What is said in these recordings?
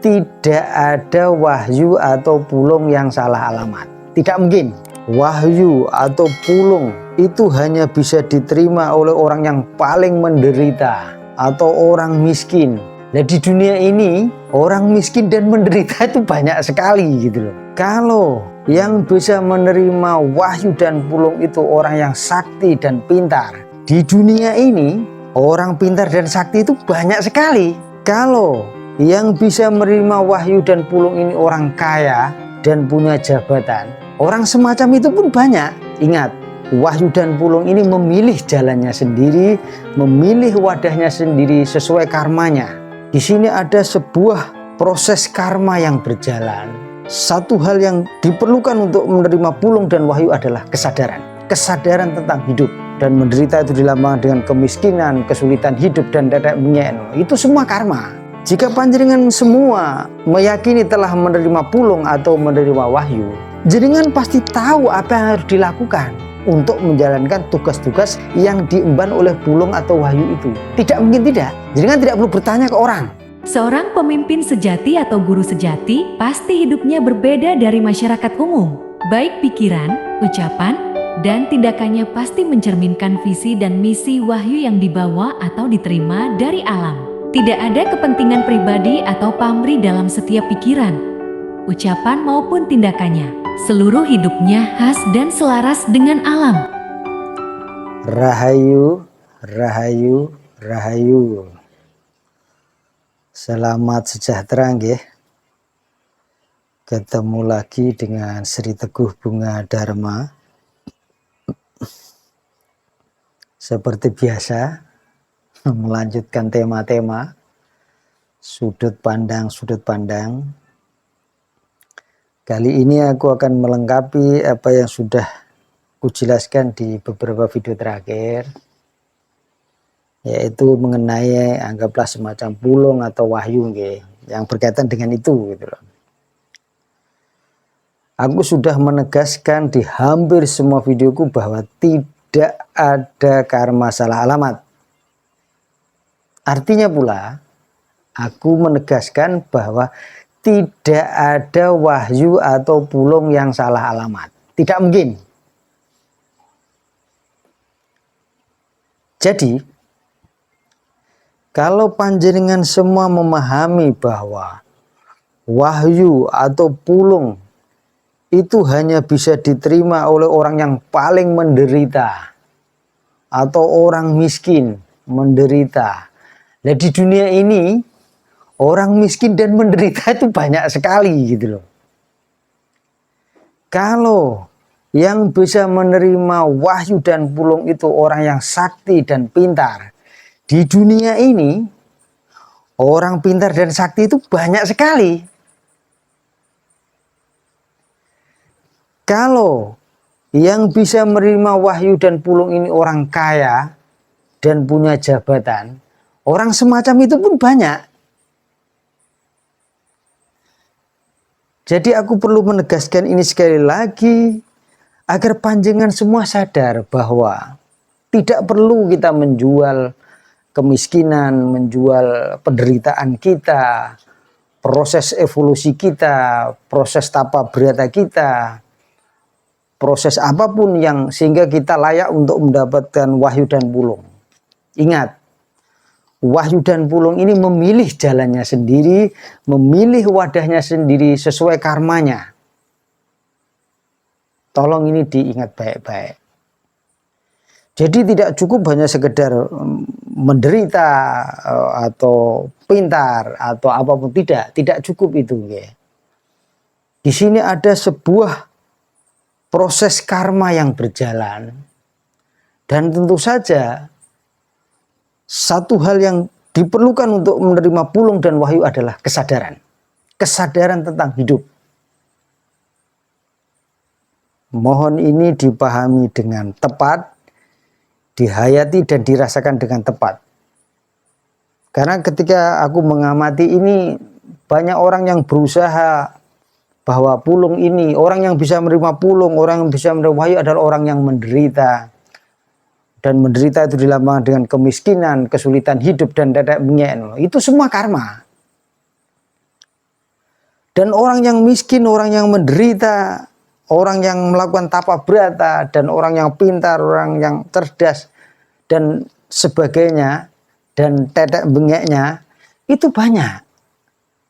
tidak ada wahyu atau pulung yang salah alamat. Tidak mungkin. Wahyu atau pulung itu hanya bisa diterima oleh orang yang paling menderita atau orang miskin. Nah, di dunia ini orang miskin dan menderita itu banyak sekali gitu loh. Kalau yang bisa menerima wahyu dan pulung itu orang yang sakti dan pintar, di dunia ini orang pintar dan sakti itu banyak sekali. Kalau yang bisa menerima wahyu dan pulung ini orang kaya dan punya jabatan, orang semacam itu pun banyak. Ingat, wahyu dan pulung ini memilih jalannya sendiri, memilih wadahnya sendiri sesuai karmanya. Di sini ada sebuah proses karma yang berjalan. Satu hal yang diperlukan untuk menerima pulung dan wahyu adalah kesadaran. Kesadaran tentang hidup dan menderita itu dilambangkan dengan kemiskinan, kesulitan hidup dan tetek bengek. Itu semua karma. Jika panjenengan semua meyakini telah menerima pulung atau menerima wahyu, jenengan pasti tahu apa yang harus dilakukan untuk menjalankan tugas-tugas yang diemban oleh pulung atau wahyu itu. Tidak mungkin tidak. Jenengan tidak perlu bertanya ke orang. Seorang pemimpin sejati atau guru sejati pasti hidupnya berbeda dari masyarakat umum. Baik pikiran, ucapan, dan tindakannya pasti mencerminkan visi dan misi wahyu yang dibawa atau diterima dari alam. Tidak ada kepentingan pribadi atau pamrih dalam setiap pikiran, ucapan maupun tindakannya. Seluruh hidupnya khas dan selaras dengan alam. Rahayu, rahayu, rahayu. Selamat sejahtera nggih. Ketemu lagi dengan Sri Teguh Bunga Dharma. Seperti biasa, melanjutkan tema-tema sudut pandang. Kali ini aku akan melengkapi apa yang sudah kujelaskan di beberapa video terakhir, yaitu mengenai anggaplah semacam pulung atau wahyu yang berkaitan dengan itu gitu loh. Aku sudah menegaskan di hampir semua videoku bahwa tidak ada karma salah alamat. Artinya pula, aku menegaskan bahwa tidak ada wahyu atau pulung yang salah alamat. Tidak mungkin. Jadi, kalau panjenengan semua memahami bahwa wahyu atau pulung itu hanya bisa diterima oleh orang yang paling menderita atau orang miskin menderita. Nah, di dunia ini orang miskin dan menderita itu banyak sekali gitu loh. Kalau yang bisa menerima wahyu dan pulung itu orang yang sakti dan pintar, di dunia ini orang pintar dan sakti itu banyak sekali. Kalau yang bisa menerima wahyu dan pulung ini orang kaya dan punya jabatan, orang semacam itu pun banyak. Jadi aku perlu menegaskan ini sekali lagi agar panjenengan semua sadar bahwa tidak perlu kita menjual kemiskinan, menjual penderitaan kita, proses evolusi kita, proses tapa berata kita, proses apapun yang sehingga kita layak untuk mendapatkan wahyu dan pulung. Ingat, wahyu dan pulung ini memilih jalannya sendiri, memilih wadahnya sendiri sesuai karmanya. Tolong ini diingat baik-baik. Jadi tidak cukup hanya sekedar menderita atau pintar atau apapun, tidak cukup itu. Di sini ada sebuah proses karma yang berjalan, dan tentu saja satu hal yang diperlukan untuk menerima pulung dan wahyu adalah kesadaran. Kesadaran tentang hidup. Mohon ini dipahami dengan tepat, dihayati dan dirasakan dengan tepat. Karena ketika aku mengamati ini, banyak orang yang berusaha bahwa pulung ini, orang yang bisa menerima pulung, orang yang bisa menerima wahyu adalah orang yang menderita. Dan menderita itu dilambangkan dengan kemiskinan, kesulitan hidup dan tetek bengek. Itu semua karma. Dan orang yang miskin, orang yang menderita, orang yang melakukan tapa brata, dan orang yang pintar, orang yang cerdas, dan sebagainya, dan tetek bengeknya, itu banyak.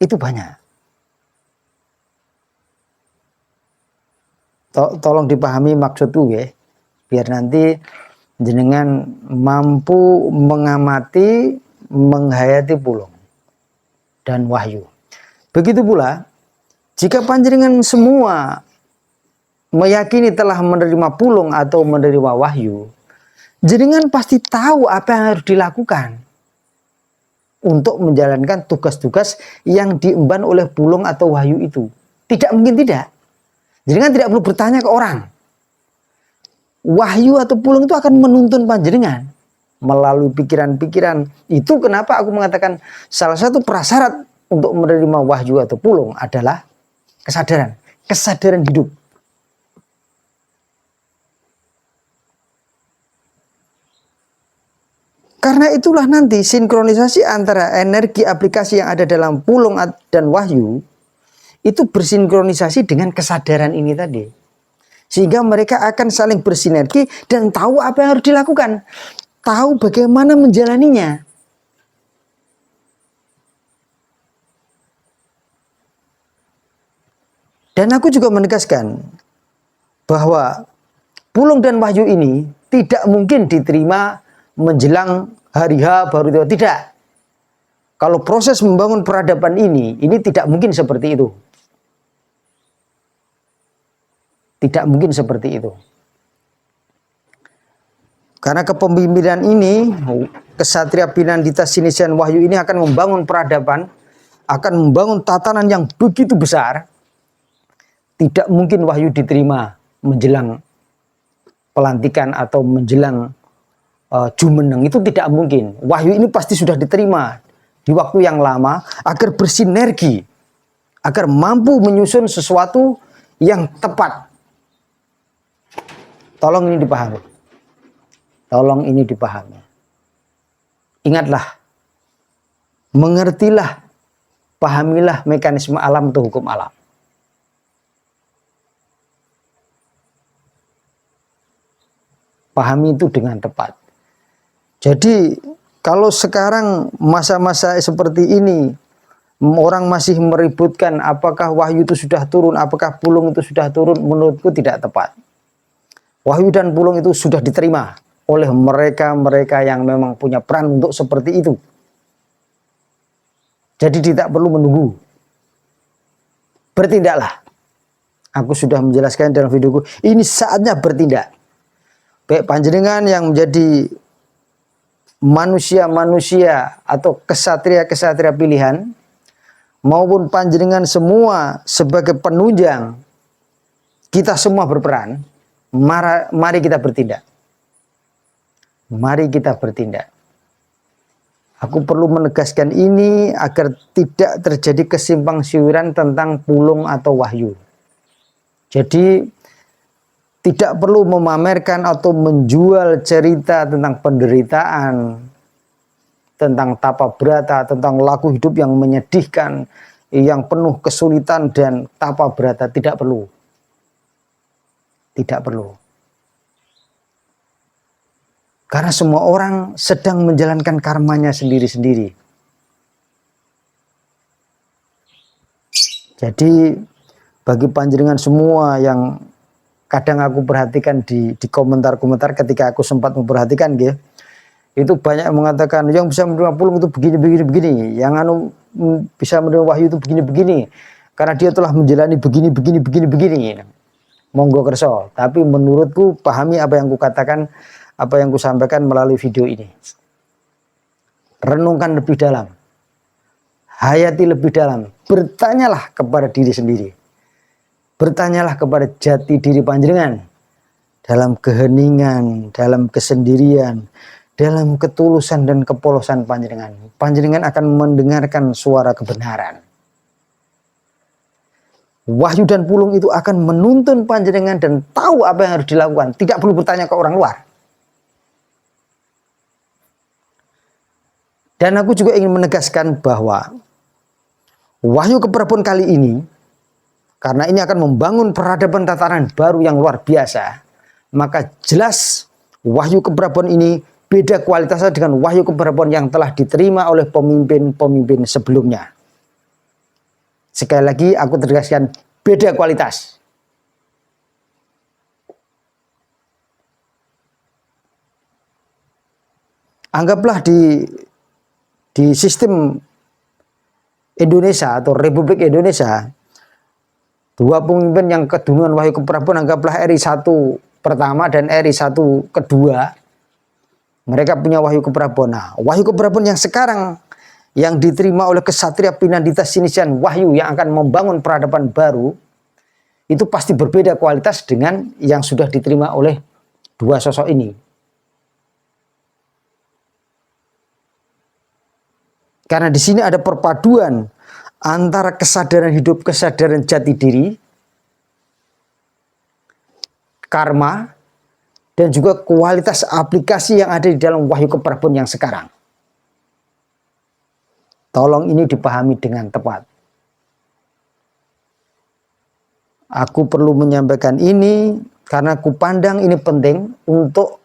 Itu banyak. Tolong dipahami maksudku ya, biar nanti jenengan mampu mengamati, menghayati pulung dan wahyu. Begitu pula, jika panjenengan semua meyakini telah menerima pulung atau menerima wahyu, jenengan pasti tahu apa yang harus dilakukan untuk menjalankan tugas-tugas yang diemban oleh pulung atau wahyu itu. Tidak mungkin tidak. Jenengan tidak perlu bertanya ke orang. Wahyu atau pulung itu akan menuntun panjenengan melalui pikiran-pikiran. Itu kenapa aku mengatakan salah satu prasyarat untuk menerima wahyu atau pulung adalah kesadaran. Kesadaran hidup. Karena itulah nanti sinkronisasi antara energi aplikasi yang ada dalam pulung dan wahyu itu bersinkronisasi dengan kesadaran ini tadi. Sehingga mereka akan saling bersinergi dan tahu apa yang harus dilakukan. Tahu bagaimana menjalaninya. Dan aku juga menegaskan bahwa pulung dan wahyu ini tidak mungkin diterima menjelang hari H baru itu. Tidak. Kalau proses membangun peradaban ini tidak mungkin seperti itu. Tidak mungkin seperti itu. Karena kepemimpinan ini, Ksatria Pinandita Sinisian Wahyu ini akan membangun peradaban, akan membangun tatanan yang begitu besar. Tidak mungkin wahyu diterima menjelang pelantikan atau menjelang jumeneng. Itu tidak mungkin. Wahyu ini pasti sudah diterima di waktu yang lama agar bersinergi, agar mampu menyusun sesuatu yang tepat. Tolong ini dipahami. Tolong ini dipahami. Ingatlah, mengertilah, pahamilah mekanisme alam atau hukum alam. Pahami itu dengan tepat. Jadi kalau sekarang masa-masa seperti ini orang masih meributkan apakah wahyu itu sudah turun, apakah pulung itu sudah turun, menurutku tidak tepat. Wahyu dan pulung itu sudah diterima oleh mereka-mereka yang memang punya peran untuk seperti itu. Jadi tidak perlu menunggu. Bertindaklah. Aku sudah menjelaskan dalam videoku, ini saatnya bertindak. Baik panjenengan yang menjadi manusia-manusia atau kesatria-kesatria pilihan, maupun panjenengan semua sebagai penunjang, kita semua berperan. Mari kita bertindak. Mari kita bertindak. Aku perlu menegaskan ini agar tidak terjadi kesimpang siuran tentang pulung atau wahyu. Jadi tidak perlu memamerkan atau menjual cerita tentang penderitaan, tentang tapa brata, tentang laku hidup yang menyedihkan, yang penuh kesulitan dan tapa brata. Tidak perlu. Tidak perlu. Karena semua orang sedang menjalankan karmanya sendiri-sendiri. Jadi bagi panjenengan semua yang kadang aku perhatikan di komentar-komentar ketika aku sempat memperhatikan gitu, itu banyak yang mengatakan yang bisa menerima pulung itu begini, yang bisa menerima wahyu itu begini, karena dia telah menjalani begini. Monggo kerso, tapi menurutku pahami apa yang kukatakan, apa yang kusampaikan melalui video ini. Renungkan lebih dalam, hayati lebih dalam, bertanyalah kepada diri sendiri, bertanyalah kepada jati diri panjenengan dalam keheningan, dalam kesendirian, dalam ketulusan dan kepolosan panjenengan. Panjenengan akan mendengarkan suara kebenaran. Wahyu dan pulung itu akan menuntun panjenengan dan tahu apa yang harus dilakukan. Tidak perlu bertanya ke orang luar. Dan aku juga ingin menegaskan bahwa wahyu keprabun kali ini karena ini akan membangun peradaban tatanan baru yang luar biasa, maka jelas wahyu keprabon ini beda kualitasnya dengan wahyu keprabon yang telah diterima oleh pemimpin-pemimpin sebelumnya. Sekali lagi aku tegaskan, beda kualitas. Anggaplah di sistem Indonesia atau Republik Indonesia, dua pemimpin yang kedunungan wahyu keprabon, anggaplah RI 1 pertama dan RI 1 kedua, mereka punya wahyu keprabon. Nah, wahyu keprabon yang sekarang yang diterima oleh Ksatria Pinandita Sinisian Wahyu yang akan membangun peradaban baru, itu pasti berbeda kualitas dengan yang sudah diterima oleh dua sosok ini. Karena di sini ada perpaduan antara kesadaran hidup, kesadaran jati diri, karma, dan juga kualitas aplikasi yang ada di dalam wahyu keprabon yang sekarang. Tolong ini dipahami dengan tepat. Aku perlu menyampaikan ini karena aku pandang ini penting untuk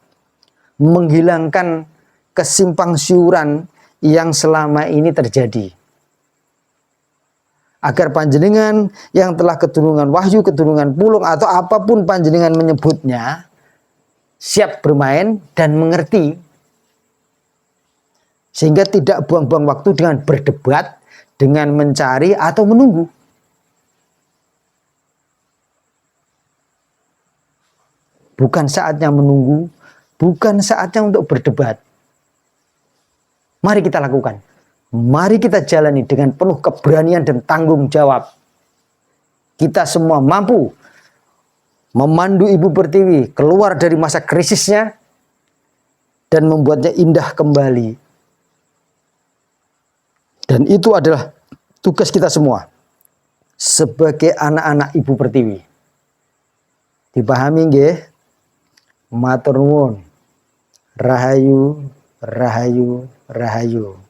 menghilangkan kesimpang siuran yang selama ini terjadi. Agar panjenengan yang telah keturunan wahyu, keturunan pulung, atau apapun panjenengan menyebutnya, siap bermain dan mengerti. Sehingga tidak buang-buang waktu dengan berdebat, dengan mencari atau menunggu. Bukan saatnya menunggu, bukan saatnya untuk berdebat. Mari kita lakukan. Mari kita jalani dengan penuh keberanian dan tanggung jawab. Kita semua mampu memandu Ibu Pertiwi keluar dari masa krisisnya dan membuatnya indah kembali. Dan itu adalah tugas kita semua sebagai anak-anak Ibu Pertiwi. Dipahami nggih? Matur nuwun. Rahayu, rahayu, rahayu.